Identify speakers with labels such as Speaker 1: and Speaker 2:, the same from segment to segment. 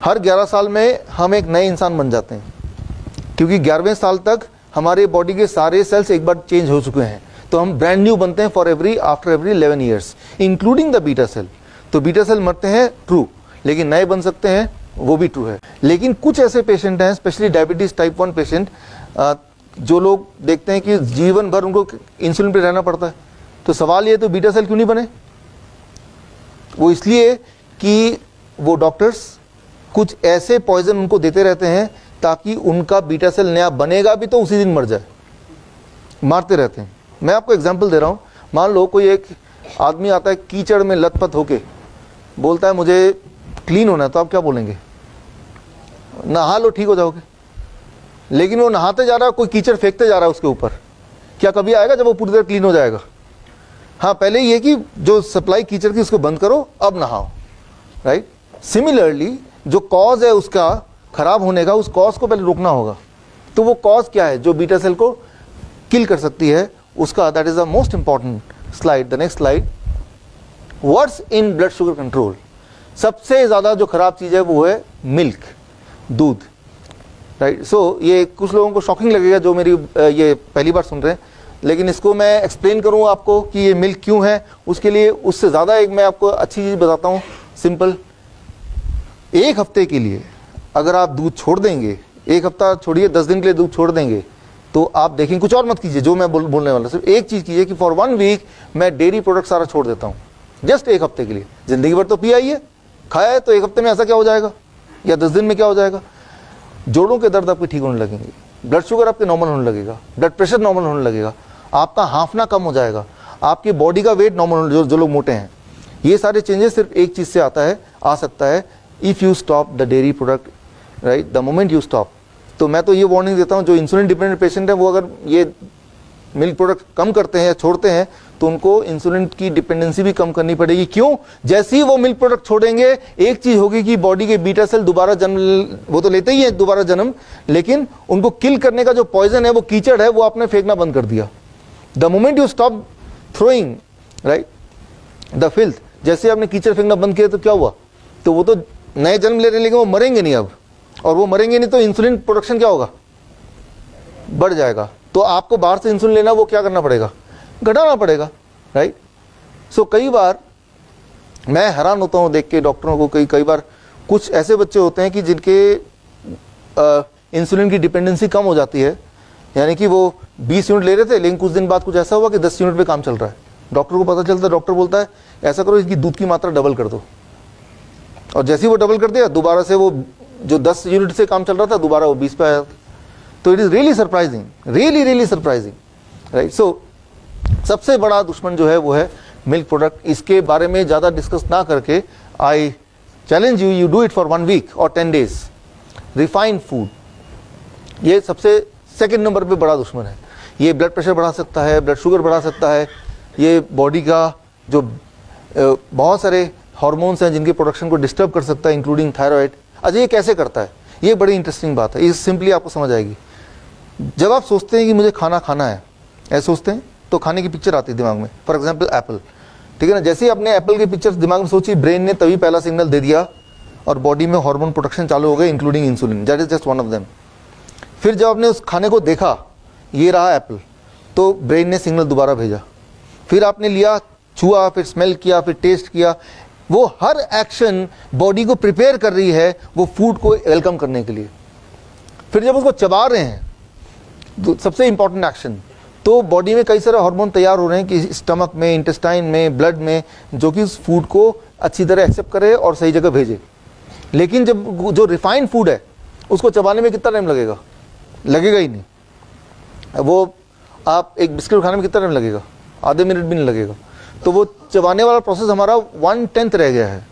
Speaker 1: हर 11 साल में हम एक नए इंसान बन जाते हैं, क्योंकि 11वें साल तक हमारे बॉडी के सारे सेल्स एक बार चेंज हो चुके हैं, तो हम ब्रांड न्यू बनते हैं after every 11 years, including the beta cell. तो बीटा सेल मरते हैं, ट्रू, लेकिन नए बन सकते हैं, वो भी ट्रू है। लेकिन कुछ ऐसे पेशेंट हैं, स्पेशली डायबिटीज टाइप 1 पेशेंट, जो लोग देखते हैं कि जीवन भर उनको इंसुलिन पे रहना पड़ता है। तो सवाल ये, तो बीटा सेल क्यों नहीं बने? वो इसलिए कि वो डॉक्टर्स कुछ ऐसे पॉइजन उनको देते रहते हैं ताकि उनका बीटा सेल नया बनेगा भी तो उसी दिन मर जाए, मारते रहते हैं। मैं आपको एग्जांपल दे रहा हूँ। मान लो कोई एक आदमी आता है कीचड़ में लथपथ होके, बोलता है मुझे क्लीन होना है, तो आप क्या बोलेंगे? नहा लो, ठीक हो जाओगे। लेकिन वो नहाते जा रहा है, कोई कीचड़ फेंकते जा रहा है उसके ऊपर, क्या कभी आएगा जब वो पूरी तरह क्लीन हो जाएगा? हाँ, पहले ये कि जो सप्लाई कीचड़ की उसको बंद करो, अब नहाओ, राइट। सिमिलरली जो कॉज है उसका खराब होने का, उस कॉज को पहले रोकना होगा। तो वो कॉज क्या है जो बीटा सेल को किल कर सकती है उसका, that is the most important slide. The next slide, what's in blood sugar control. सबसे ज्यादा जो खराब चीज है वो है मिल्क, दूध, राइट। सो ये कुछ लोगों को शॉकिंग लगेगा जो मेरी ये पहली बार सुन रहे हैं, लेकिन इसको मैं एक्सप्लेन करूँ आपको कि ये मिल्क क्यों है। उसके लिए उससे ज़्यादा एक मैं आपको अच्छी चीज़ बताता हूँ, सिंपल। एक हफ्ते के लिए अगर आप दूध छोड़ देंगे, एक हफ्ता छोड़िए, 10 दिन के लिए दूध छोड़ देंगे, तो आप देखेंगे, कुछ और मत कीजिए जो मैं बोलने वाला, सिर्फ एक चीज़ कीजिए कि फॉर 1 वीक मैं डेयरी प्रोडक्ट सारा छोड़ देता हूँ, जस्ट एक हफ्ते के लिए। ज़िंदगी भर तो पिया ही है, खाया है, तो एक हफ्ते में ऐसा क्या हो जाएगा, या 10 दिन में क्या हो जाएगा? जोड़ों के दर्द आपके ठीक होने लगेंगे, ब्लड शुगर आपके नॉर्मल होने लगेगा, ब्लड प्रेशर नॉर्मल होने लगेगा, आपका हाँफना कम हो जाएगा, आपकी बॉडी का वेट नॉर्मल, जो लोग मोटे हैं। ये सारे चेंजेस सिर्फ एक चीज़ से आ सकता है, if you stop the dairy product, right, the moment you stop. तो मैं तो ये वार्निंग देता हूँ, जो इंसुलिन डिपेंडेंट पेशेंट है, वो अगर ये मिल्क प्रोडक्ट कम करते हैं या छोड़ते हैं, तो उनको इंसुलिन की डिपेंडेंसी भी कम करनी पड़ेगी। क्यों? जैसे ही वो मिल्क प्रोडक्ट छोड़ेंगे, एक चीज होगी कि बॉडी के बीटा सेल दोबारा जन्म, वो तो लेते ही है दोबारा जन्म, लेकिन उनको किल करने का जो पॉइजन है, वो कीचड़ है, वो आपने फेंकना बंद कर दिया। The moment you stop throwing, right, the filth, जैसे आपने कीचड़ फेंकना बंद किया तो क्या हुआ? तो वो तो नए जन्म ले रहे हैं, लेकिन वो मरेंगे नहीं अब, और वो मरेंगे नहीं तो इंसुलिन प्रोडक्शन क्या होगा? बढ़ जाएगा। तो आपको बाहर से इंसुलिन लेना, वो क्या करना पड़ेगा? घटाना पड़ेगा, राइट। सो कई बार मैं हैरान होता हूँ देख के डॉक्टरों को, कई बार कुछ ऐसे बच्चे होते हैं कि जिनके इंसुलिन की डिपेंडेंसी कम हो जाती है, यानी कि वो 20 यूनिट ले रहे थे, लेकिन कुछ दिन बाद कुछ ऐसा हुआ कि 10 यूनिट पे काम चल रहा है। डॉक्टर को पता चलता है, डॉक्टर बोलता है ऐसा करो, इसकी दूध की मात्रा डबल कर दो, और जैसे ही वो डबल कर दिया, दोबारा से वो जो 10 यूनिट से काम चल रहा था, दोबारा वो 20 पे आया। तो it is really surprising, really surprising, right. So सबसे बड़ा दुश्मन जो है वो है मिल्क प्रोडक्ट। इसके बारे में ज़्यादा डिस्कस ना करके, I challenge you do it for 1 week और 10 डेज। रिफाइंड फूड, ये सबसे सेकंड नंबर पे बड़ा दुश्मन है। ये ब्लड प्रेशर बढ़ा सकता है, ब्लड शुगर बढ़ा सकता है, ये बॉडी का जो बहुत सारे हार्मोन्स हैं जिनके प्रोडक्शन को डिस्टर्ब कर सकता है, इंक्लूडिंग थायराइड। अच्छा, ये कैसे करता है? ये बड़ी इंटरेस्टिंग बात है, ये सिंपली आपको समझ आएगी। जब आप सोचते हैं कि मुझे खाना खाना है, ऐसे सोचते हैं, तो खाने की पिक्चर आती है दिमाग में। फॉर एग्जाम्पल एप्पल, ठीक है ना। जैसे ही आपने एप्पल की पिक्चर दिमाग में सोची, ब्रेन ने तभी पहला सिग्नल दे दिया और बॉडी में हार्मोन प्रोडक्शन चालू हो गए, including insulin, that is just one of them. फिर जब आपने उस खाने को देखा, ये रहा एप्पल, तो ब्रेन ने सिग्नल दोबारा भेजा। फिर आपने लिया, छुआ, फिर स्मेल किया, फिर टेस्ट किया। वो हर एक्शन बॉडी को प्रिपेयर कर रही है वो फूड को वेलकम करने के लिए। फिर जब उसको चबा रहे हैं, तो सबसे इंपॉर्टेंट एक्शन, तो बॉडी में कई सारे हार्मोन तैयार हो रहे हैं कि स्टमक में, इंटेस्टाइन में, ब्लड में, जो कि उस फूड को अच्छी तरह एक्सेप्ट करे और सही जगह भेजे। लेकिन जब जो रिफाइंड फूड है, उसको चबाने में कितना टाइम लगेगा? लगेगा ही नहीं। वो आप एक बिस्किट खाने में कितना टाइम लगेगा? आधे मिनट भी नहीं लगेगा। तो वो चबाने वाला प्रोसेस हमारा 1/10 रह गया है।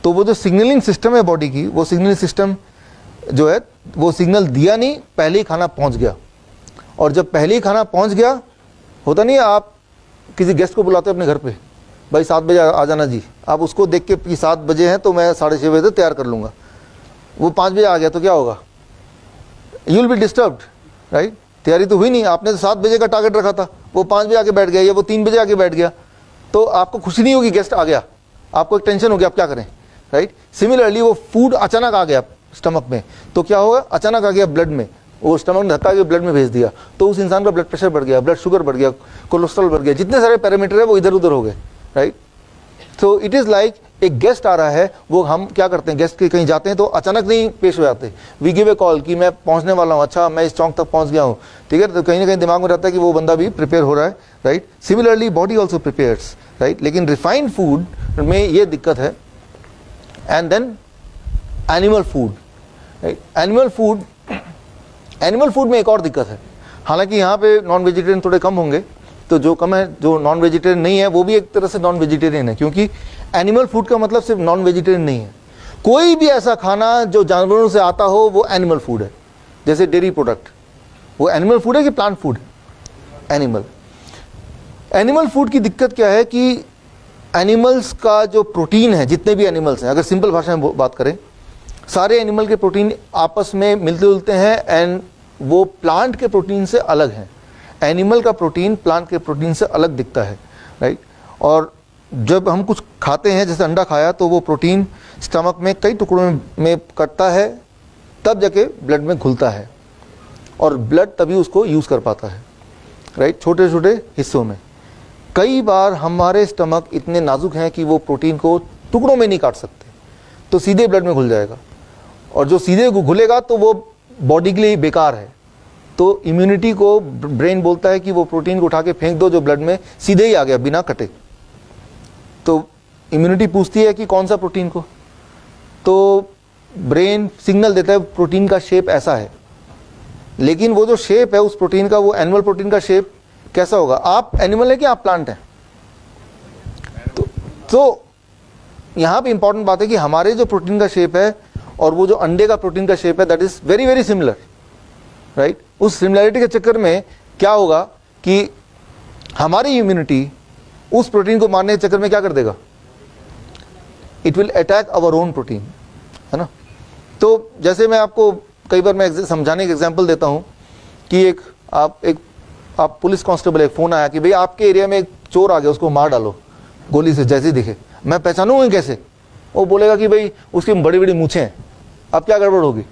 Speaker 1: तो वो जो सिग्नलिंग सिस्टम है बॉडी की, वो सिग्नलिंग सिस्टम जो है, वो सिग्नल दिया नहीं, पहले ही खाना पहुंच गया। और जब पहले ही खाना पहुंच गया, होता नहीं है, आप किसी गेस्ट को बुलाते हैं अपने घर पे, भाई 7 बजे आ जाना जी, आप उसको देख के कि 7 बजे हैं तो मैं 6:30 बजे तक तैयार कर लूँगा। वो 5 बजे आ गया तो क्या होगा? You will be disturbed, right. तैयारी तो हुई नहीं, आपने तो 7 बजे का टारगेट रखा था, वो 5 बजे आके बैठ गया या वो 3 बजे आके बैठ गया, तो आपको खुशी नहीं होगी गेस्ट आ गया, आपको एक टेंशन होगी, आप क्या करें? राइट। सिमिलरली वो फूड अचानक आ गया स्टमक में तो क्या होगा, अचानक आ गया ब्लड में, वो स्टमक ने धक्का के ब्लड में भेज दिया तो उस इंसान का ब्लड प्रेशर बढ़ गया, ब्लड शुगर बढ़ गया, कोलेस्ट्रॉल बढ़ गया, जितने सारे पैरामीटर है वो इधर उधर हो गए, राइट। तो इट इज़ लाइक एक गेस्ट आ रहा है, वो हम क्या करते हैं, गेस्ट के कहीं जाते हैं तो अचानक नहीं पेश हो जाते, वी गिव ए कॉल कि मैं पहुंचने वाला हूँ, अच्छा मैं इस चौक तक पहुंच गया हूँ, ठीक है। तो कहीं ना कहीं दिमाग में रहता है कि वो बंदा भी प्रिपेयर हो रहा है, right. Similarly body also prepares, right. लेकिन रिफाइंड फूड में ये दिक्कत है। And then animal food, right. Animal food में एक और दिक्कत है, हालांकि यहाँ पे नॉन वेजिटेरियन थोड़े कम होंगे, तो जो कम है, जो नॉन वेजिटेरियन नहीं है वो भी एक तरह से नॉन वेजिटेरियन है, क्योंकि एनिमल फूड का मतलब सिर्फ नॉन वेजिटेरियन नहीं है। कोई भी ऐसा खाना जो जानवरों से आता हो वो एनिमल फूड है। जैसे डेयरी प्रोडक्ट, वो एनिमल फूड है कि प्लांट फूड है? एनिमल फूड की दिक्कत क्या है कि एनिमल्स का जो प्रोटीन है, जितने भी एनिमल्स हैं, अगर सिंपल भाषा में बात करें, सारे एनिमल के प्रोटीन आपस में मिलते जुलते हैं एंड वो प्लांट के प्रोटीन से अलग हैं। एनिमल का प्रोटीन प्लांट के प्रोटीन से अलग दिखता है, राइट। और जब हम कुछ खाते हैं, जैसे अंडा खाया, तो वो प्रोटीन स्टमक में कई टुकड़ों में कटता है, तब जाके ब्लड में घुलता है और ब्लड तभी उसको यूज़ कर पाता है, राइट, छोटे छोटे हिस्सों में। कई बार हमारे स्टमक इतने नाजुक हैं कि वो प्रोटीन को टुकड़ों में नहीं काट सकते, तो सीधे ब्लड में घुल जाएगा, और जो सीधे घुलेगा तो वो बॉडी के लिए बेकार है। तो इम्यूनिटी को ब्रेन बोलता है कि वो प्रोटीन को उठा के फेंक दो जो ब्लड में सीधे ही आ गया बिना कटे। तो इम्यूनिटी पूछती है कि कौन सा प्रोटीन को, तो ब्रेन सिग्नल देता है प्रोटीन का शेप ऐसा है, लेकिन वो जो शेप है उस प्रोटीन का, वो एनिमल प्रोटीन का शेप कैसा होगा? आप एनिमल है कि आप प्लांट हैं? तो यहाँ पे इंपॉर्टेंट बात है कि हमारे जो प्रोटीन का शेप है और वो जो अंडे का प्रोटीन का शेप है, that is very very similar, right. उस सिमिलरिटी के चक्कर में क्या होगा कि हमारी इम्यूनिटी उस प्रोटीन को मारने के चक्कर में क्या कर देगा? It will attack our own protein, है ना। तो जैसे मैं आपको कई बार मैं समझाने का एग्जांपल देता हूँ कि आप पुलिस कांस्टेबल, एक फ़ोन आया कि भाई आपके एरिया में एक चोर आ गया, उसको मार डालो गोली से, जैसे ही दिखे। मैं पहचानूंगा कैसे? वो बोलेगा कि भाई उसकी बड़ी बड़ी मूछें हैं। अब क्या गड़बड़ होगी?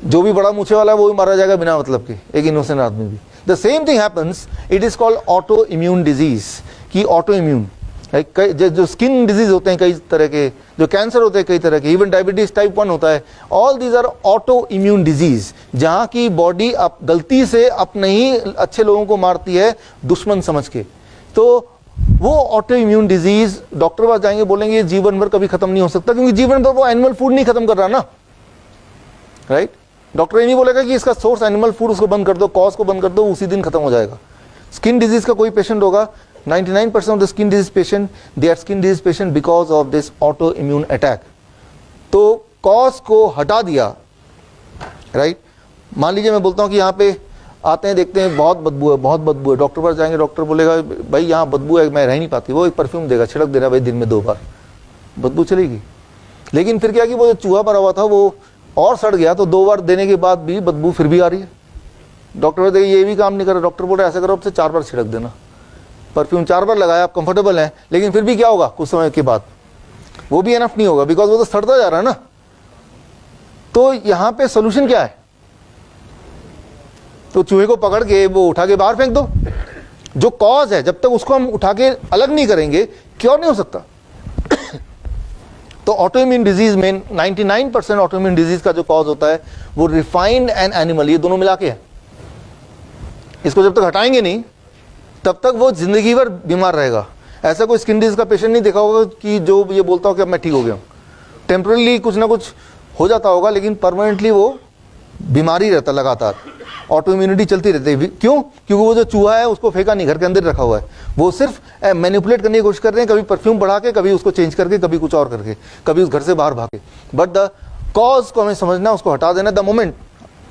Speaker 1: जो भी बड़ा मूछे वाला है वो भी मारा जाएगा बिना मतलब के, एक इनोसेंट आदमी भी। The same thing happens, it is called auto immune disease, कि ऑटो इम्यून जो स्किन डिजीज होते हैं कई तरह के, जो कैंसर होते हैं कई तरह के, इवन डायबिटीज टाइप 1 होता है, all these are auto immune disease, जहां की बॉडी गलती से अपने ही अच्छे लोगों को मारती है दुश्मन समझ के। तो वो ऑटो इम्यून डिजीज डॉक्टर पास जाएंगे, बोलेंगे जीवन भर कभी खत्म नहीं हो सकता, क्योंकि जीवन भर वो एनिमल फूड नहीं खत्म कर रहा ना, राइट। डॉक्टर ये नहीं बोलेगा कि इसका सोर्स एनिमल फूड, उसको बंद कर दो, कॉज को बंद कर दो, उसी दिन खत्म हो जाएगा। स्किन डिजीज का कोई पेशेंट होगा, 99% of the skin disease patient, they are skin disease patient because of this auto immune attack. तो कॉज को हटा दिया, राइट। मान लीजिए मैं बोलता हूँ कि यहाँ पे आते हैं, देखते हैं बहुत बदबू है, बहुत बदबू है, डॉक्टर पास जाएंगे, डॉक्टर बोलेगा भाई यहाँ बदबू है, मैं रह नहीं पाती, वो एक परफ्यूम देगा, छिड़क देना भाई दिन में 2 बार, बदबू चलेगी। लेकिन फिर क्या कि वो जो चूहा मरा हुआ था वो और सड़ गया, तो 2 बार देने के बाद भी बदबू फिर भी आ रही है। डॉक्टर देखिए ये भी काम नहीं कर रहा, डॉक्टर बोल रहा है ऐसा करो अब से 4 बार छिड़क देना, परफ्यूम 4 बार लगाया, आप कंफर्टेबल हैं, लेकिन फिर भी क्या होगा कुछ समय के बाद वो भी एनफ नहीं होगा, बिकॉज वो तो सड़ता जा रहा है ना। तो यहाँ पे सोल्यूशन क्या है? तो चूहे को पकड़ के वो उठा के बाहर फेंक दो। जो कॉज है जब तक उसको हम उठा के अलग नहीं करेंगे, क्योर नहीं हो सकता। तो ऑटोइम्यून डिजीज में 99% ऑटोइम्यून डिजीज का जो कॉज होता है वो रिफाइंड एंड एनिमल, ये दोनों मिला के है। इसको जब तक हटाएंगे नहीं तब तक वो जिंदगी भर बीमार रहेगा। ऐसा कोई स्किन डिजीज का पेशेंट नहीं देखा होगा कि जो ये बोलता हो कि अब मैं ठीक हो गया हूँ। टेम्परली कुछ ना कुछ हो जाता होगा, लेकिन परमानेंटली वो बीमारी रहता लगातार, ऑटो इम्यूनिटी चलती रहती है। क्यों? क्योंकि वो जो चूहा है उसको फेंका नहीं, घर के अंदर रखा हुआ है, वो सिर्फ मैनिपुलेट करने की कोशिश कर रहे हैं, कभी परफ्यूम बढ़ा के, कभी उसको चेंज करके, कभी कुछ और करके, कभी उस घर से बाहर भागे। बट द कॉज को हमें समझना, उसको हटा देना। द मोमेंट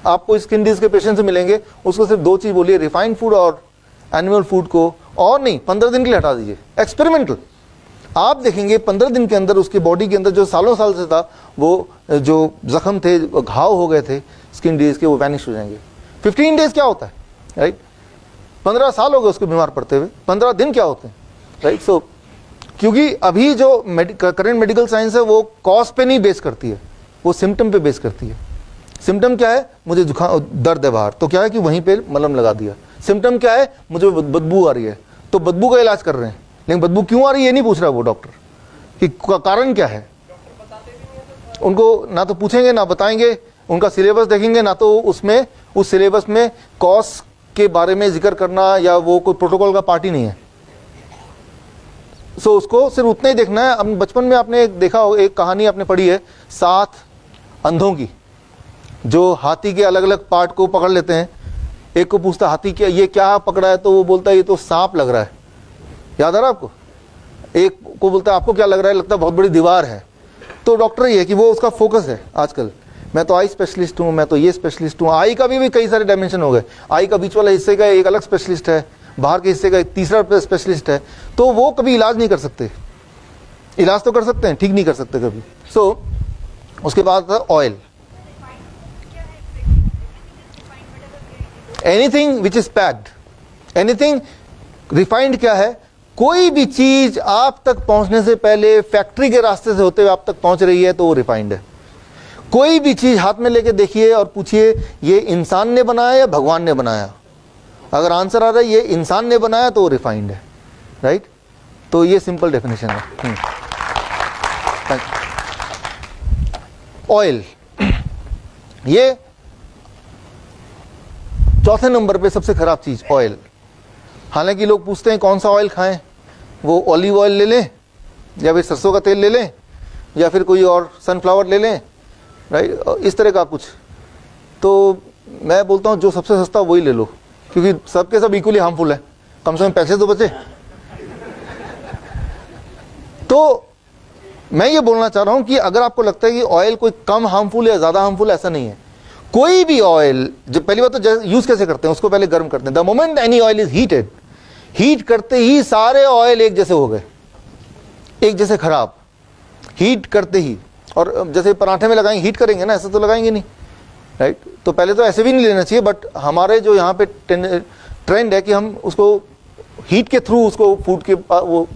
Speaker 1: आपको स्किन डिजीज के पेशेंट से मिलेंगे, उसको सिर्फ 2 चीज बोलिए, रिफाइंड फूड और एनिमल फूड को, और नहीं 15 दिन के लिए हटा दीजिए, एक्सपेरिमेंटल। आप देखेंगे 15 दिन के अंदर उसके बॉडी के अंदर जो सालों साल से था, वो जो जख्म थे, घाव हो गए थे स्किन डिजीज के, वो वैनिश हो जाएंगे। 15 डेज क्या होता है, राइट? 15 साल हो गए उसको बीमार पड़ते हुए, 15 दिन क्या होते हैं, राइट? सो क्योंकि अभी जो करंट मेडिकल साइंस है वो कॉज पे नहीं बेस करती है, वो सिम्टम पे बेस करती है। सिम्टम क्या है, मुझे जुकाम दर्द है बाहर, तो क्या है कि वहीं पे मलहम लगा दिया। सिम्टम क्या है, मुझे बदबू आ रही है, तो बदबू का इलाज कर रहे हैं, लेकिन बदबू क्यों आ रही है ये नहीं पूछ रहा वो डॉक्टर कि कारण क्या है। उनको ना तो पूछेंगे ना बताएंगे, उनका सिलेबस देखेंगे ना तो उसमें उस सिलेबस में कॉज के बारे में जिक्र करना या वो कोई प्रोटोकॉल का पार्ट ही नहीं है। सो उसको सिर्फ उतना ही देखना है। अब बचपन में आपने देखा हो, एक कहानी आपने पढ़ी है 7 अंधों की, जो हाथी के अलग अलग पार्ट को पकड़ लेते हैं। एक को पूछता हाथी क्या ये क्या पकड़ा है, तो वो बोलता है ये तो सांप लग रहा है, याद आ रहा है आपको। एक को बोलता है आपको क्या लग रहा है, लगता है बहुत बड़ी दीवार है। तो डॉक्टर ही है कि वो उसका फोकस है आजकल, मैं तो आई स्पेशलिस्ट हूँ, मैं तो ये स्पेशलिस्ट हूँ। आई का भी कई सारे डायमेंशन हो गए, आई का बीच वाला हिस्से का एक अलग स्पेशलिस्ट है, बाहर के हिस्से का एक तीसरा स्पेशलिस्ट है। तो वो कभी इलाज नहीं कर सकते, इलाज तो कर सकते हैं, ठीक नहीं कर सकते कभी। सो उसके बाद था oil, anything which is packed, anything refined क्या है, कोई भी चीज आप तक पहुंचने से पहले फैक्ट्री के रास्ते से होते हुए आप तक पहुंच रही है तो वो रिफाइंड है। कोई भी चीज हाथ में लेके देखिए और पूछिए ये इंसान ने बनाया या भगवान ने बनाया, अगर आंसर आ रहा है ये इंसान ने बनाया तो वो रिफाइंड है, राइट। तो ये सिंपल डेफिनेशन है। ऑयल, ये चौथे नंबर पे सबसे खराब चीज ऑयल। हालांकि लोग पूछते हैं कौन सा ऑयल खाएं, वो ऑलिव ऑयल ले लें या फिर सरसों का तेल ले लें या फिर कोई और सनफ्लावर ले लें, राइट, इस तरह का कुछ। तो मैं बोलता हूँ जो सबसे सस्ता वही ले लो, क्योंकि सबके सब इक्वली हार्मफुल है, कम से कम पैसे तो बचे। तो मैं ये बोलना चाह रहा हूँ कि अगर आपको लगता है कि ऑयल कोई कम हार्मफुल या ज़्यादा हार्मफुल, ऐसा नहीं है। कोई भी ऑयल, जो पहली बात तो यूज़ कैसे करते हैं, उसको पहले गर्म करते हैं। The moment any oil is heated, heat करते ही सारे ऑयल एक जैसे हो गए, एक जैसे खराब, हीट करते ही। और जैसे पराठे में लगाएंगे हीट करेंगे ना, ऐसे तो लगाएंगे नहीं, राइट। तो पहले तो ऐसे भी नहीं लेना चाहिए, बट हमारे जो यहाँ पे ट्रेंड है कि हम उसको हीट के थ्रू उसको फूड के वो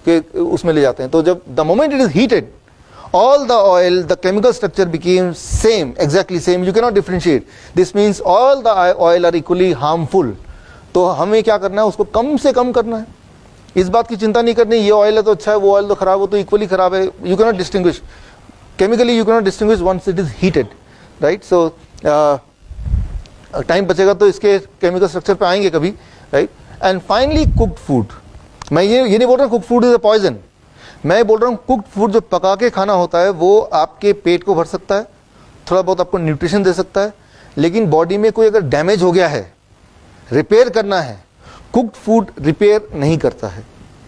Speaker 1: के उसमें ले जाते हैं। तो जब the moment it is heated, all the oil, the chemical structure became same, exactly same, you cannot differentiate. This means all the oil are equally harmful. तो हमें क्या करना है, उसको कम से कम करना है। इस बात की चिंता नहीं करनी ये ऑयल है तो अच्छा है, वो ऑयल तो खराब हो तो इक्वली खराब है। You cannot distinguish chemically, you cannot distinguish once it is heated, right. So time बचेगा तो इसके केमिकल स्ट्रक्चर पे आएंगे कभी, right. And finally cooked food, मैं ये नहीं बोल रहा cooked food is a poison, मैं बोल रहा हूँ कुक्ड फूड जो पका के खाना होता है वो आपके पेट को भर सकता है, थोड़ा बहुत आपको न्यूट्रिशन दे सकता है, लेकिन बॉडी में कोई अगर डैमेज हो गया है, रिपेयर करना है, कुक्ड फूड रिपेयर नहीं करता है।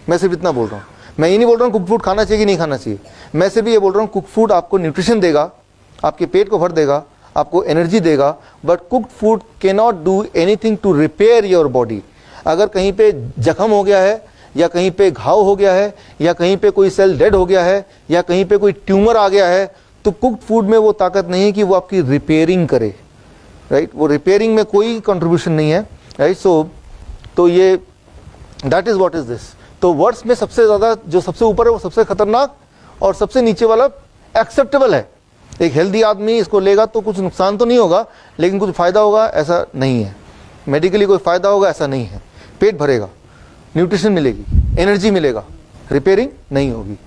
Speaker 1: मैं सिर्फ इतना बोल रहा हूँ, मैं ये नहीं बोल रहा हूँ कुक्ड फूड खाना चाहिए कि नहीं खाना चाहिए, मैं सिर्फ ये बोल रहा हूँ कुक्ड फूड आपको न्यूट्रिशन देगा, आपके पेट को भर देगा, आपको एनर्जी देगा, but cooked food can not do anything to repair your body. अगर कहीं पे जख्म हो गया है या कहीं पे घाव हो गया है या कहीं पे कोई सेल डेड हो गया है या कहीं पे कोई ट्यूमर आ गया है, तो कुक्ड फूड में वो ताकत नहीं है कि वो आपकी रिपेयरिंग करे, राइट। वो रिपेयरिंग में कोई कंट्रीब्यूशन नहीं है, राइट। सो तो ये that is what is this. तो वर्ड्स में सबसे ज़्यादा जो सबसे ऊपर है वो सबसे खतरनाक और सबसे नीचे वाला एक्सेप्टेबल है। एक हेल्दी आदमी इसको लेगा तो कुछ नुकसान तो नहीं होगा, लेकिन कुछ फ़ायदा होगा ऐसा नहीं है, मेडिकली कोई फ़ायदा होगा ऐसा नहीं है। पेट भरेगा, न्यूट्रिशन मिलेगी, एनर्जी मिलेगा, रिपेयरिंग नहीं होगी।